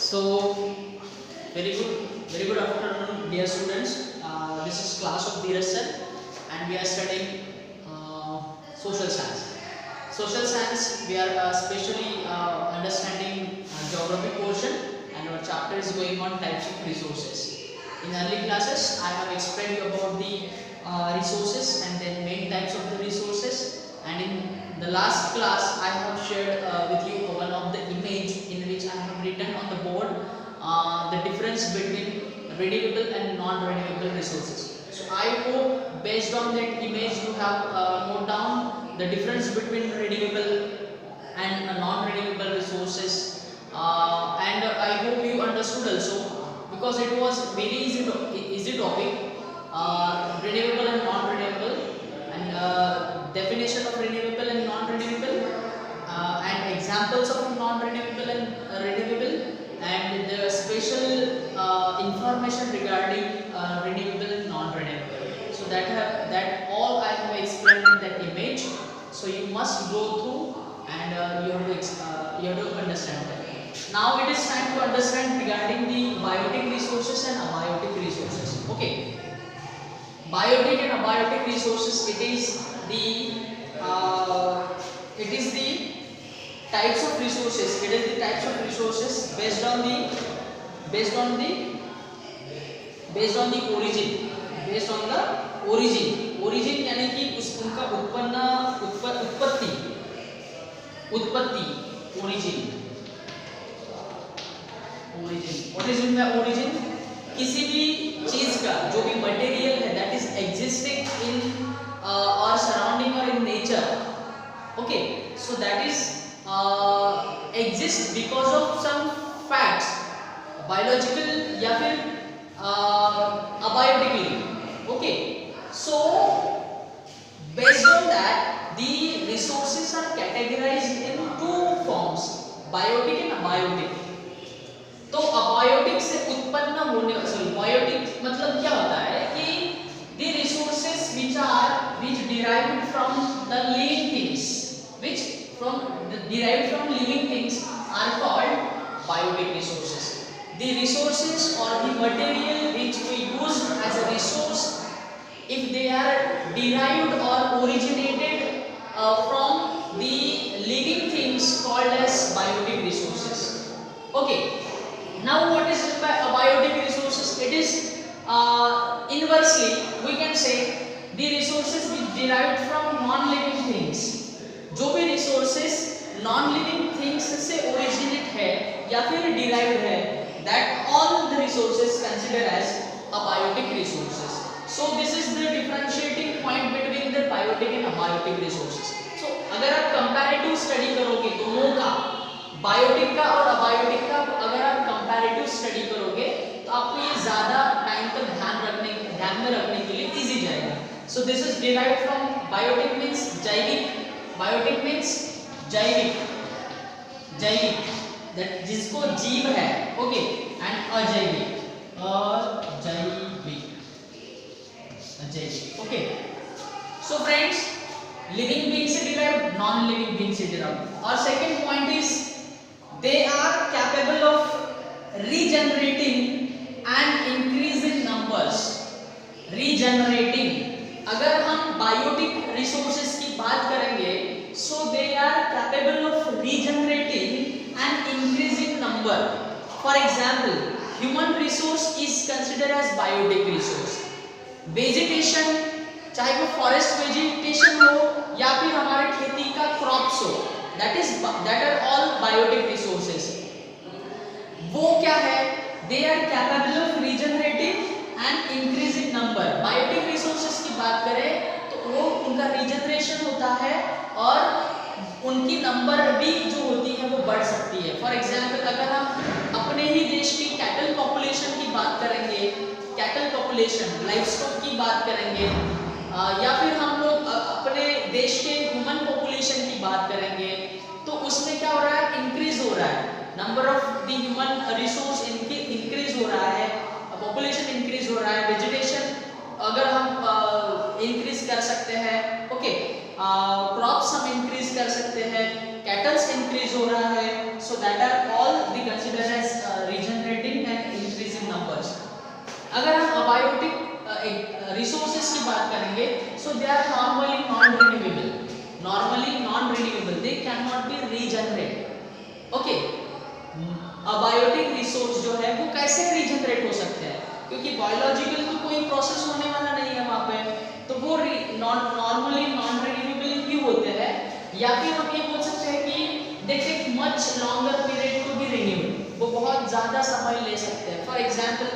So, very good afternoon, dear students. This is class of Dheeraj sir, and we are studying social science. Social science, we are especially understanding geography portion, and our chapter is going on types of resources. In early classes, I have explained you about the resources and then main types of the resources, and in the last class, I have shared with you one of the image in which I have written on the board the difference between renewable and non-renewable resources. So I hope based on that image you have note down the difference between renewable and non-renewable resources, and I hope you understood also, because it was very easy topic, renewable and non-renewable, and definition of renewable and non-renewable, and examples of non-renewable and renewable, and the special information regarding renewable and non-renewable. So that all I have explained in that image. So you must go through and you have to understand that. Now it is time to understand regarding the biotic resources and abiotic resources. Okay, biotic and abiotic resources. It is the types of resources. It is the types of resources based on the origin यानी कि उनका उत्पत्ति origin. What is origin? किसी भी चीज का जो भी मटेरियल है that is existing in or surrounding or in nature. Okay, so that is exist because of some facts, biological या फिर abiotically. Okay, so based on that the resources are categorized in two forms, biotic and abiotic. तो abiotic से उत्पन्न होने biotic मतलब क्या होता है कि the resources which derived from the living things, derived from living things are called biotic resources. The resources or the material which we use as a resource, if they are derived or originated from the living things, called as biotic resources. Okay, now what is abiotic resources? It is inversely we can say the resources which derived from non-living things. जो भी resources non-living things से originate है या फिर derived है, that all the resources considered as abiotic resources. So this is the differentiating point between the biotic and abiotic resources. So अगर आप comparative study करोगे दोनों का, biotic का और abiotic का, अगर आप comparative study करोगे तो आपको ये ज़्यादा टाइम तक ध्यान में रखने के लिए easy जाएगा. So this is derived from biotic means जैविक, biotic means जैविक that जिसको जीव है. Okay, and अजैविक. Okay, so friends, living beings से derived, non-living beings से derived. और second point is they are capable of regenerating and increasing numbers. Regenerating, अगर हम biotic resources की बात करेंगे, so they are capable of regenerating and increasing number. For example, human resource is considered as biotic resource. Vegetation, चाहे वो forest vegetation हो या फिर हमारे खेती का crops हो, that are all biotic resources. वो क्या है? They are capable of regenerating and increasing number. Biotic resources की बात करें तो वो उनका regeneration होता है और उनकी नंबर भी जो होती है वो बढ़ सकती है. फॉर एग्जाम्पल अगर हम अपने ही देश की कैटल पॉपुलेशन की बात करेंगे, कैटल पॉपुलेशन, लाइवस्टॉक की बात करेंगे, या फिर हम लोग अपने देश के ह्यूमन पॉपुलेशन की बात करेंगे, तो उसमें क्या हो रहा है? इंक्रीज हो रहा है, number of the human resource increase हो रहा है, पॉपुलेशन इंक्रीज हो रहा है, वेजिटेशन अगर हम इंक्रीज कर सकते हैं. ओके, क्रॉप्स हम इंक्रीज कर सकते हैं, कैटल्स इंक्रीज हो रहा है. So that are all the considered as numbers. अगर हम अबायोटिक रिसोर्सेज की बात करेंगे, so they are normally non-renewable. Normally non-renewable, they cannot be regenerated. Okay. Abiotic resource जो है वो कैसे रीजनरेट हो सकते हैं, क्योंकि बायोलॉजिकल तो कोई प्रोसेस होने वाला नहीं है वहाँ पे, तो वो नॉर्मली नॉन रिन्यूएबल ही होते हैं, या फिर हम ये बोल सकते हैं कि they take much longer period to be renewed, वो बहुत ज़्यादा समय ले सकते हैं. फॉर एग्जांपल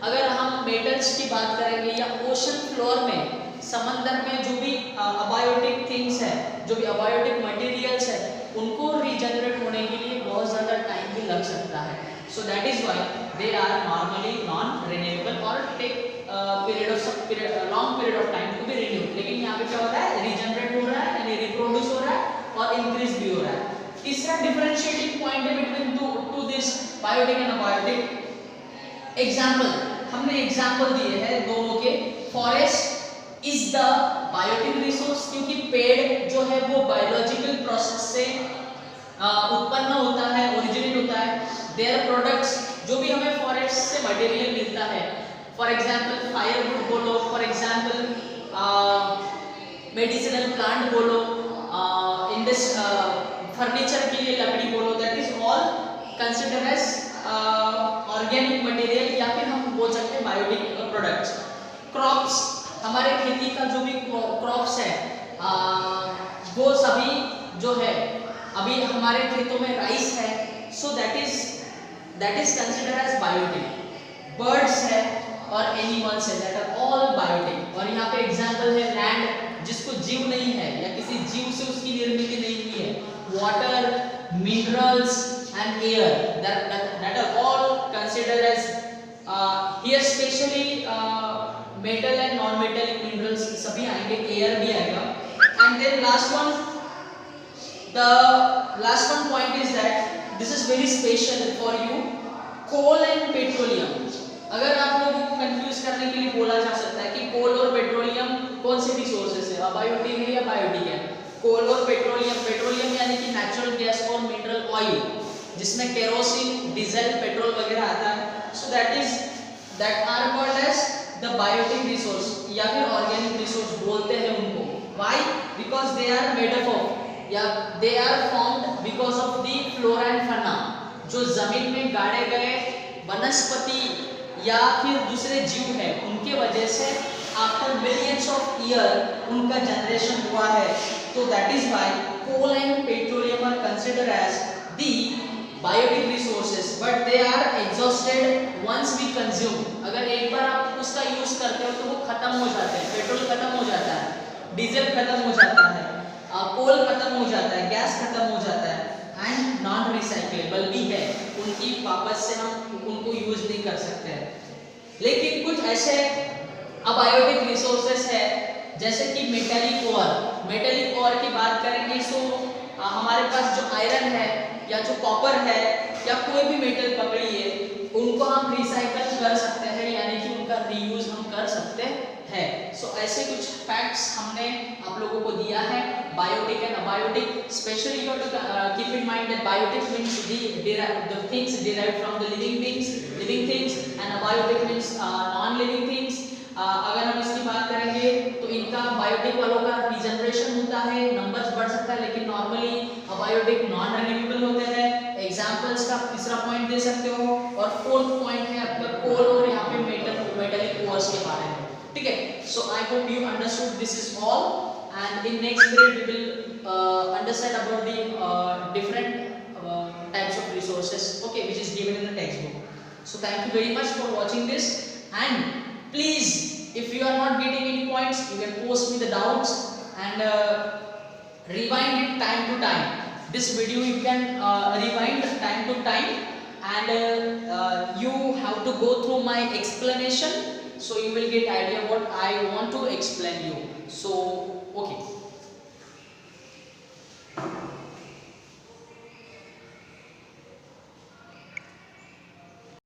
अगर हम मेटल्स की बात करेंगे या ओशन फ्लोर में, समंदर में जो भी अबायोटिक थिंग्स है, जो भी अबायोटिक मटेरियल्स है, उनको रीजनरेट होने के लिए बहुत ज़्यादा टाइम भी लग सकता है. So that is why they are normally non renewable और take long period of time to be renewed. लेकिन यहाँ पे क्या हो रहा है, रीजनरेट हो रहा है, यानी रिप्रोड्यूस हो रहा है और इंक्रीज भी हो रहा है. तीसरा डिफरेंशिएटिंग पॉइंट है between two this biotic and abiotic. Example, हमने एग्जाम्पल दिए हैं दोनों के. Forest is the biotic resource, क्योंकि पेड़ जो है वो बायोलॉजिकल प्रोसेस से उत्पन्न होता है, ओरिजिनेट होता है. देयर प्रोडक्ट्स, जो भी हमें फॉरेस्ट से मटेरियल मिलता है, फॉर एग्जांपल फायरवुड बोलो, फॉर एग्जांपल मेडिसिनल प्लांट बोलो, फर्नीचर के लिए लकड़ी बोलो, that is all consider as organic material, या फिर हम बोल सकते हैं बायोटिक प्रोडक्ट्स. क्रॉप्स, हमारे खेती का जो भी क्रॉप्स है, वो सभी जो है, अभी हमारे खेतों में राइस है, so that is consider as biotic. Birds है और एनिमल्स है, दैट आर ऑल बायोटिक. और यहाँ पे एग्जांपल है लैंड, जिसको जीव नहीं है या किसी जीव से उसकी निर्मित नहीं हुई है, water, minerals and air, that are all consider as here specially metal and non metallic minerals सभी आएंगे, एयर भी आएगा. And then last one point is that this is very special for you, coal and petroleum. अगर आप लोगों को confuse करने के लिए बोला जा सकता है कि कोल और पेट्रोलियम कौन से रिसोर्सेज है, अबायोटिक है या बायोटिक है. कोल और पेट्रोलियम यानी कि नेचुरल गैस और मिनरल ऑयल, जिसमें केरोसिन, डीजल, पेट्रोल वगैरह आता है. So that are called as the biotic resource, या फिर ऑर्गेनिक रिसोर्स बोलते हैं उनको. Why? Because they are made up of, या they are formed because of the flora and fauna, जो जमीन में गाड़े गए वनस्पति या फिर दूसरे जीव है, उनके वजह से आफ्टर मिलियंस ऑफ ईयर उनका जनरेशन हुआ है. तो that is why coal and petroleum are consider as the biotic resources, but they are exhausted once we consume. अगर एक बार आप उसका यूज करते हो तो वो खत्म हो जाते हैं. पेट्रोल खत्म हो जाता है, डीजल खत्म हो जाता है, कोल खत्म हो जाता है, गैस खत्म हो जाता है, एंड नॉन रिसाइक्लेबल भी है, उनकी वापस से हम उनको यूज नहीं कर सकते हैं. लेकिन कुछ ऐसे अबायोटिक रिसोर्सेज है जैसे कि मेटेलिक ओर की बात करेंगे, सो हमारे पास जो आयरन है या जो कॉपर है या कोई भी मेटल पकड़िए, उनको हम रिसाइकल कर सकते हैं, यानी कि उनका रीयूज हम कर सकते हैं. सो ऐसे कुछ फैक्ट्स हमने आप लोगों को दिया है biotic and abiotic. Specially you have to keep in mind that biotic means the things derived from the living things and abiotic means non living things. अगर हम इसकी बात करेंगे तो इनका बायोटिक वालों का रीजनरेशन होता है, नंबर्स बढ़ सकता है, लेकिन नॉर्मली अबायोटिक नॉन रिन्यूएबल होते हैं. एग्जांपल्स का तीसरा पॉइंट दे सकते हो. और फोर्थ पॉइंट है आपका कोल और यहाँ पे मेटेलिक ओर्स के बारे में. ठीक है. So I hope you understood this is all, and in next grade we will understand about the different types of resources, okay, which is given in the textbook. So thank you very much for watching this, and please, if you are not getting any points, you can post me the doubts and rewind it time to time. This video you can rewind time to time, and you have to go through my explanation, so you will get idea what I want to explain you. So okay.